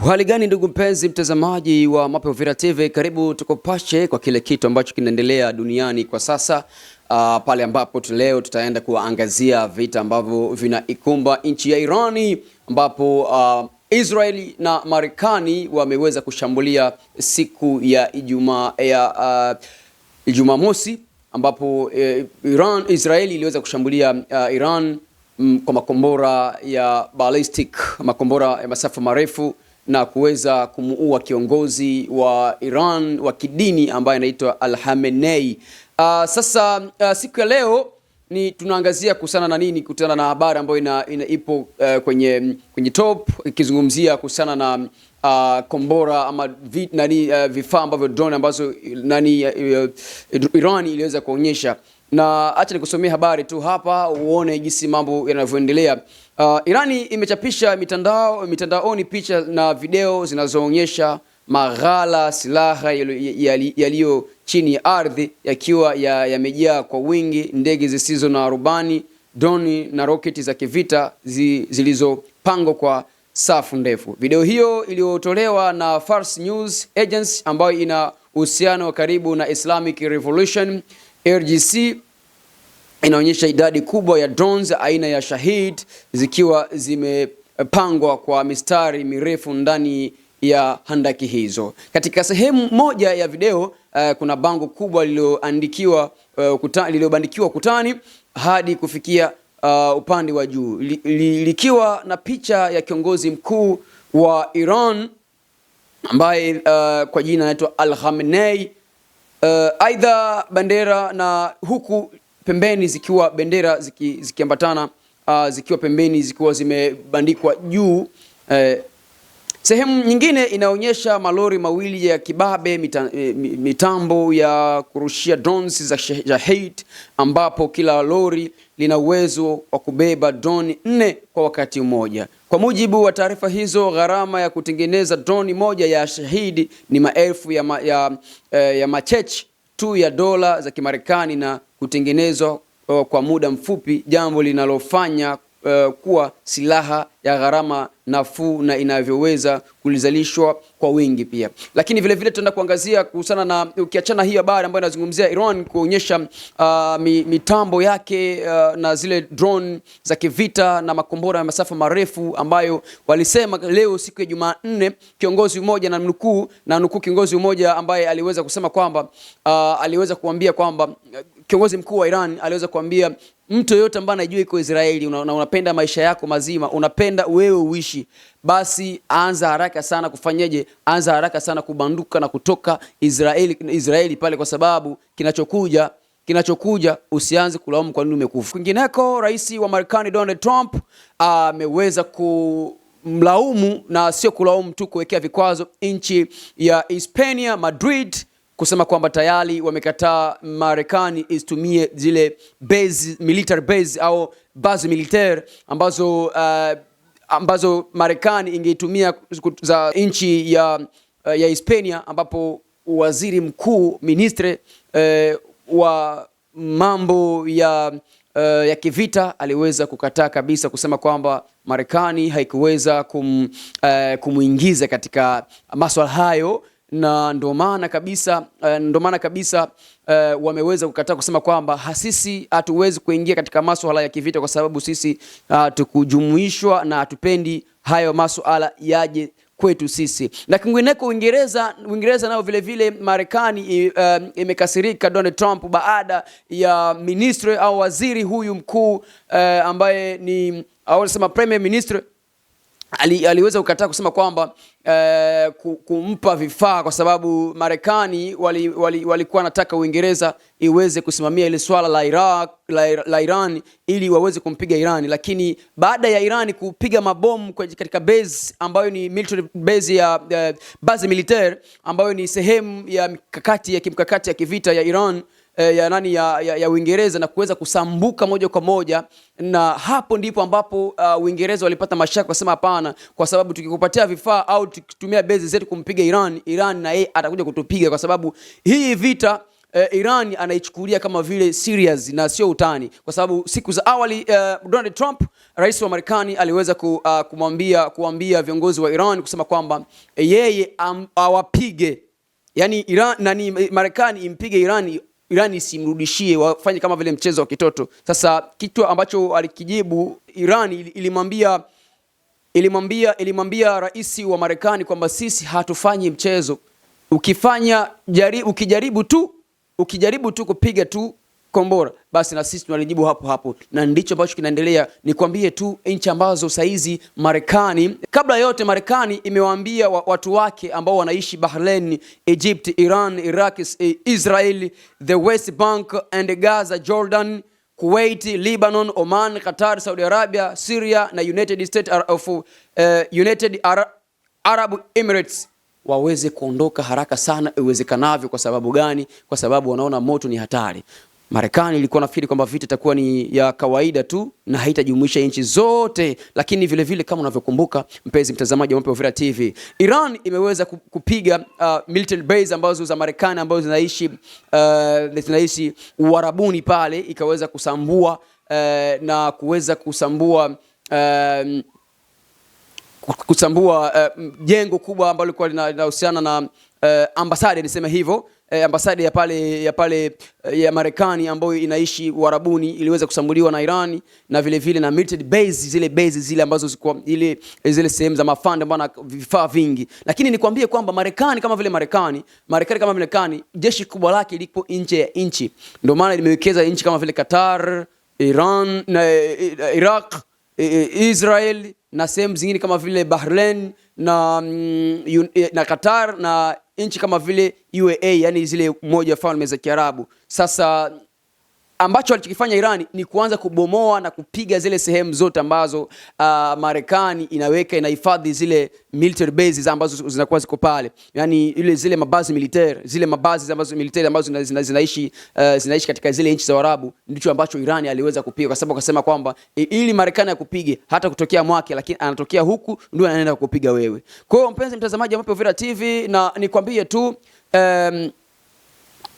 Hali gani ndugu mpenzi mtazamaji wa Mapya Uvira TV, karibu tukupashe kwa kile kitu ambacho kinaendelea duniani kwa sasa. Pale ambapo leo tutaenda kuangazia vita ambavyo vinaikumba nchi ya Irani, ambapo Israeli na Marekani wameweza kushambulia siku ya Jumamosi, ambapo Israeli iliweza kushambulia Iran kwa makombora ya ballistic, makombora ya masafa marefu, na kuweza kumuua kiongozi wa Iran wa kidini ambaye anaitwa Al-Khamenei. Sasa siku ya leo ni tunaangazia kuhusiana na nini, kutana na habari ambayo ipo kwenye top, ikizungumzia kuhusiana na kombora ama vifaa ambavyo drone ambazo Iran iliweza kuonyesha. Na acha nikusomea habari tu hapa uone jinsi mambo yanavyoendelea. Irani imechapisha mitandaoni picha na video zinazoonyesha maghala silaha yaliyo chini ya ardhi yakiwa yamejaa kwa wingi ndege zisizo na rubani, droni na roketi za kivita zilizopangwa kwa safu ndefu. Video hiyo iliyotolewa na Fars News Agency ambayo ina uhusiano wa karibu na Islamic Revolution RGC inaonyesha idadi kubwa ya drones aina ya Shahid zikiwa zimepangwa kwa mistari mirefu ndani ya handaki hizo. Katika sehemu moja ya video kuna bango kubwa lililobandikiwa kutani hadi kufikia upande wa juu likiwa na picha ya kiongozi mkuu wa Iran ambaye kwa jina anaitwa Al-Khamenei. Aidha bendera na huku pembeni zikiwa bendera zikiambatana zikiwa pembeni zikiwa zimebandikwa juu. Sehemu nyingine inaonyesha malori mawili ya kibabe, mitambo ya kurushia drones za Shahid, ambapo kila lori lina uwezo wa kubeba drone 4 kwa wakati mmoja. Kwa mujibu wa taarifa hizo, gharama ya kutengeneza drone moja ya Shahid ni maelfu ya machechi tu ya dola za Kimarekani na kutengenezwa kwa muda mfupi, jambo linalofanya kuwa silaha ya gharama nafuu na inavyoweza kulizalishwa kwa wingi pia. Lakini vile vile tutaenda kuangazia kuhusiana na, ukiachana hiyo habari ambayo inazungumzia Iran kuonyesha mitambo yake na zile drone za kivita na makombora ya masafa marefu ambayo walisema leo siku ya Jumanne, kiongozi mmoja na nukuu kiongozi mmoja ambaye aliweza kusema kwamba aliweza kuambia kwamba kiongozi mkuu wa Iran aliweza kuambia mtu yote ambaye anajua iko Israeli na unapenda maisha yako mazima, unapenda wewe uishi, basi anza haraka sana kufanyaje? Anza haraka sana kubanduka na kutoka Israeli pale, kwa sababu kinachokuja usianze kulaumu kwa nini umekufa. Kwingineko, rais wa Marekani Donald Trump ameweza kumlaumu, na sio kulaumu tu, kuwekea vikwazo nchi ya Hispania Madrid, kusema kwamba tayari wamekataa Marekani isitumie zile military base au base militaire ambazo Marekani ingeitumia za nchi ya Hispania, ambapo waziri mkuu ministre wa mambo ya kivita aliweza kukataa kabisa, kusema kwamba Marekani haikuweza kumuingiza katika masuala hayo, na ndo maana kabisa wameweza kukataa, kusema kwamba sisi hatuwezi kuingia katika masuala ya kivita kwa sababu sisi tukujumuishwa na hatupendi hayo masuala yaje kwetu sisi. Na kwingineko, Uingereza nao vile vile Marekani imekasirika Donald Trump baada ya ministre au waziri huyu mkuu ambaye ni wanasema premier minister aliweza kukataa, kusema kwamba kumpa vifaa, kwa sababu Marekani walikuwa nataka Uingereza iweze kusimamia ile swala la Iran ili waweze kumpiga Iran. Lakini baada ya Iran kupiga mabomu katika base ambayo ni military base ya base militaire ambayo ni sehemu ya kimkakati ya kivita ya Iran ya Uingereza, na kuweza kusambuka moja kwa moja, na hapo ndipo ambapo Uingereza walipata mashaka, kusema hapana, kwa sababu tukikupatia vifaa au tukitumia base zetu kumpiga Iran na yeye atakuja kutupiga, kwa sababu hii vita Iran anaichukulia kama vile serious na sio utani, kwa sababu siku za awali Donald Trump, rais wa Marekani, aliweza kuambia viongozi wa Iran kusema kwamba yeye awapige, yani Marekani impige Iran isimrudishie, wafanye kama vile mchezo wa kitoto. Sasa kitu ambacho alikijibu Iran, ilimwambia rais wa Marekani kwamba sisi hatufanyi mchezo, ukijaribu tu kupiga tu kombora, basi na sisi tunalijibu hapo hapo. Na ndicho ambacho kinaendelea. Nikwambie tu nchi ambazo saizi Marekani, kabla yote Marekani imewaambia watu wake ambao wanaishi Bahrain, Egypt, Iran, Iraq, Israel, the West Bank and Gaza, Jordan, Kuwait, Lebanon, Oman, Qatar, Saudi Arabia, Syria na United Arab Emirates waweze kuondoka haraka sana iwezekanavyo. Kwa sababu gani? Kwa sababu wanaona moto ni hatari. Marekani ilikuwa nafikiri kwamba vita itakuwa ni ya kawaida tu na haitajumuisha nchi zote, lakini vile vile kama unavyokumbuka mpenzi mtazamaji wa Mapya Uvira TV, Iran imeweza kupiga military base ambazo za Marekani ambazo zinaishi Uarabuni pale, ikaweza kusambua na kuweza kusambua jengo kubwa ambalo lilikuwa linahusiana na ambasada, niseme hivyo, ambasada ya Marekani ambayo inaishi Uarabuni iliweza kusambuliwa na Irani, na vile vile na military base zile ambazo zilikuwa zile sehemu za mafanda ambapo na vifaa vingi. Lakini nikwambie kwamba Marekani kama vile Marekani, jeshi kubwa lake lipo nje ya nchi. Ndio maana limewekeza nchi kama vile Qatar, Iran na Iraq, Israel na sehemu zingine kama vile Bahrain na Qatar na nchi kama vile UAE, yani zile Umoja wa Falme za Kiarabu. Sasa ambacho alichokifanya Irani ni kuanza kubomoa na kupiga zile sehemu zote ambazo Marekani inahifadhi zile military bases ambazo zinakuwa ziko pale, yani zile mabazi military ambazo zinaishi katika zile nchi za Waarabu. Ndicho ambacho Irani aliweza kupiga, kwa sababu akasema kwamba ili Marekani akupige hata kutokea mwake, lakini anatokea huku ndio anaenda kukupiga wewe. Kwa hiyo mpenzi mtazamaji wa Mapya Uvira TV, na nikwambie tu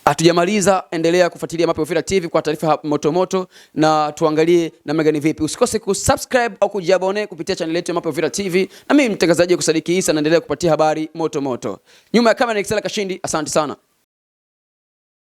hatujamaliza, endelea kufuatilia Mapya Uvira TV kwa taarifa moto na tuangalie namna gani vipi. Usikose kusubscribe au kujiabone kupitia channel yetu ya Mapya Uvira TV, na mimi mtangazaji Kusadiki Isa naendelea kupatia habari moto. Nyuma ya kamera ni Excella Kashindi. Asante sana.